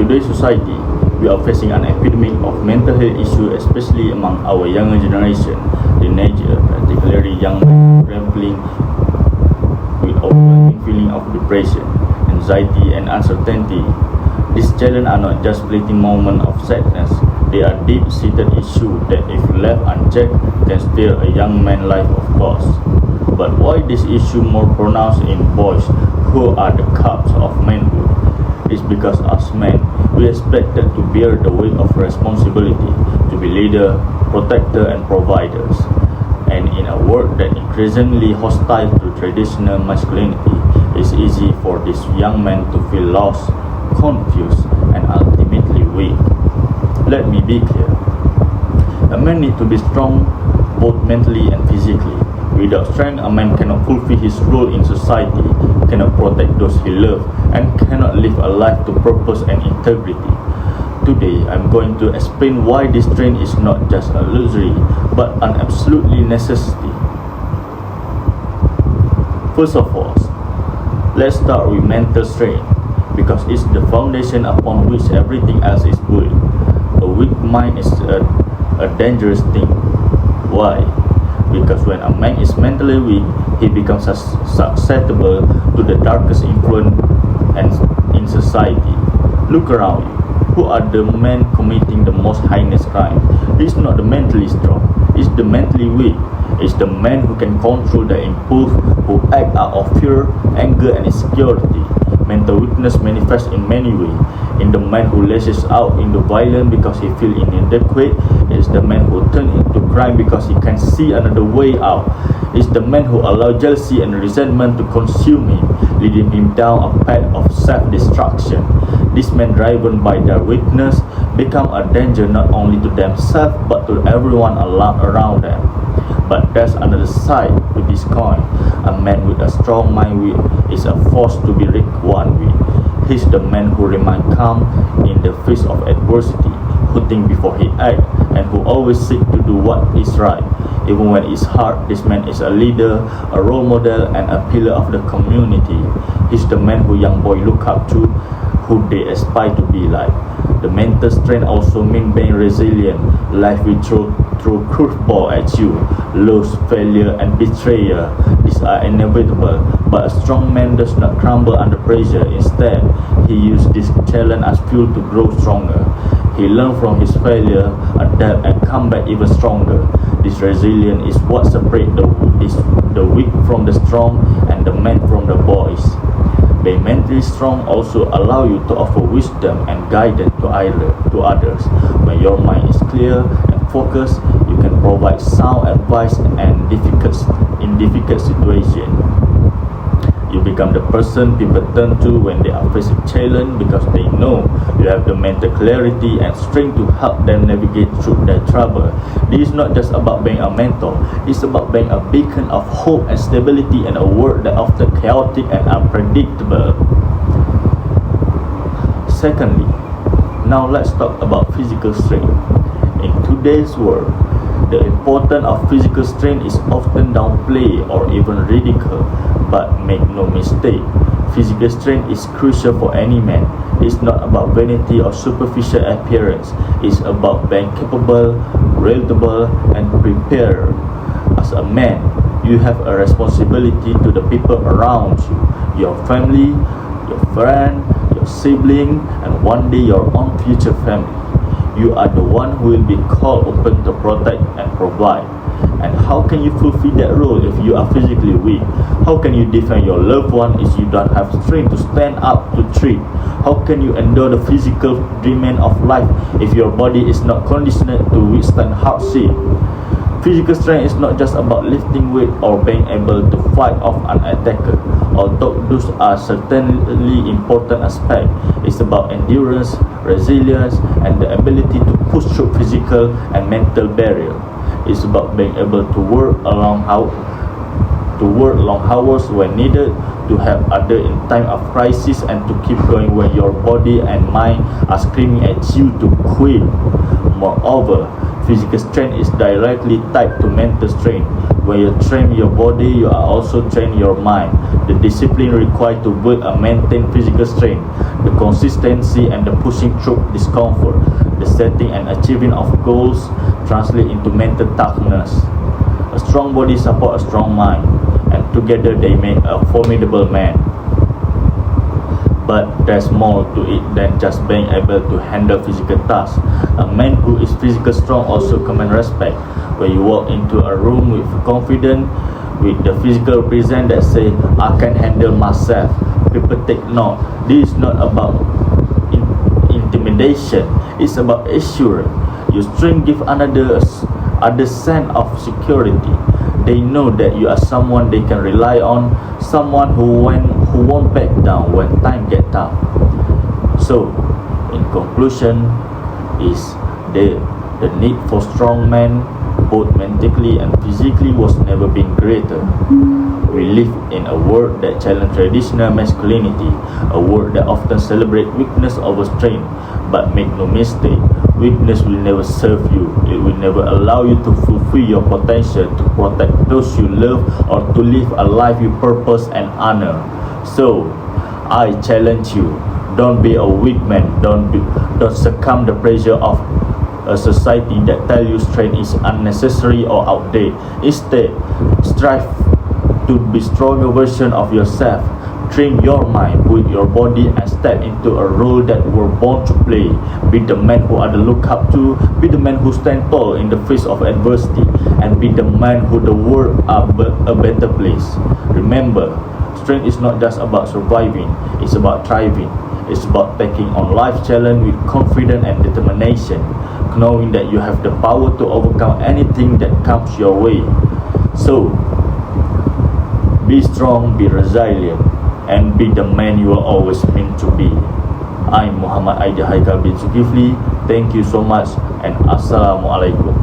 today's society, we are facing an epidemic of mental health issues, especially among our younger generation, teenagers, particularly young men, grappling with overwhelming feeling of depression, anxiety, and uncertainty. These challenges are not just fleeting moments of sadness; they are deep-seated issues that, if left unchecked, can steal a young man's life, of course. But why this issue more pronounced in boys who are the cusp of manhood? Is because as men, we are expected to bear the weight of responsibility, to be leader, protector, and providers. And in a world that increasingly hostile to traditional masculinity, it's easy for these young men to feel lost, confused, and ultimately weak. Let me be clear. A man needs to be strong both mentally and physically. Without strength, a man cannot fulfill his role in society, cannot protect those he loves, and cannot live a life to purpose and integrity. Today, I'm going to explain why this strength is not just a luxury, but an absolutely necessity. First of all, let's start with mental strength, because it's the foundation upon which everything else is built. A weak mind is a dangerous thing. Why? Because when a man is mentally weak, he becomes susceptible to the darkest influence in society. Look around you. Who are the men committing the most heinous crime? It's not the mentally strong, it's the mentally weak. It's the man who can control the impulse, who act out of fear, anger, and insecurity. Mental weakness manifests in many ways. In the man who lashes out into violence because he feels inadequate, it's the man who turns into crime because he can't see another way out. It's the man who allows jealousy and resentment to consume him, leading him down a path of self-destruction. These men, driven by their weakness, become a danger not only to themselves but to everyone around them. But there's another side to this coin. A man with a strong mind is a force to be reckoned with. He's the man who remains calm in the face of adversity, who thinks before he acts, and who always seeks to do what is right. Even when it's hard, this man is a leader, a role model, and a pillar of the community. He's the man who young boys look up to, who they aspire to be like. The mental strength also means being resilient. Life will throw curveball at you, loss, failure, and betrayal. These are inevitable, but a strong man does not crumble under pressure. Instead, he uses this challenge as fuel to grow stronger. He learns from his failure, adapt, and come back even stronger. This resilience is what separates the weak from the strong and the men from the boys. Being mentally strong also allows you to offer wisdom and guidance to others. When your mind is clear and focused, you can provide sound advice in difficult situations. You become the person people turn to when they are facing challenge, because they know you have the mental clarity and strength to help them navigate through their trouble. This is not just about being a mentor, it's about being a beacon of hope and stability in a world that often chaotic and unpredictable. Secondly, now let's talk about physical strength. In today's world, the importance of physical strength is often downplayed or even ridiculed. But make no mistake, physical strength is crucial for any man. It's not about vanity or superficial appearance. It's about being capable, reliable, and prepared. As a man, you have a responsibility to the people around you, your family, your friend, your sibling, and one day your own future family. You are the one who will be called upon to protect and provide. And how can you fulfill that role if you are physically weak? How can you defend your loved one if you don't have strength to stand up to treat? How can you endure the physical demand of life if your body is not conditioned to withstand hardship? Physical strength is not just about lifting weight or being able to fight off an attacker, although those are certainly important aspects. It's about endurance, resilience, and the ability to push through physical and mental barriers. It's about being able to work long hours when needed, to help others in time of crisis, and to keep going when your body and mind are screaming at you to quit. Moreover, physical strength is directly tied to mental strength. When you train your body, you are also train your mind. The discipline required to build and maintain physical strength, the consistency and the pushing through discomfort, the setting and achieving of goals translate into mental toughness. A strong body supports a strong mind, and together they make a formidable man. But there's more to it than just being able to handle physical tasks. A man who is physically strong also commands respect. When you walk into a room with confidence, with the physical presence that say, I can handle myself, people take note. This is not about intimidation, it's about assurance. Your strength gives other sense of security. They know that you are someone they can rely on, someone who won't back down when time gets tough. So, in conclusion, is the need for strong men, both mentally and physically, was never been greater. We live in a world that challenges traditional masculinity, a world that often celebrates weakness over strength. But make no mistake, weakness will never serve you. It will never allow you to fulfill your potential, to protect those you love, or to live a life with purpose and honor. So, I challenge you, don't be a weak man, don't succumb to the pressure of a society that tell you strength is unnecessary or outdated. Instead, strive to be stronger version of yourself. Train your mind, build your body, and step into a role that we're born to play. Be the man who others look up to, be the man who stand tall in the face of adversity, and be the man who the world are a better place. Remember, strength is not just about surviving, it's about thriving. It's about taking on life challenge with confidence and determination, knowing that you have the power to overcome anything that comes your way. So, be strong, be resilient, and be the man you are always meant to be. I'm Muhammad Aidil Haikal bin Zulkifli. Thank you so much, and Assalamualaikum.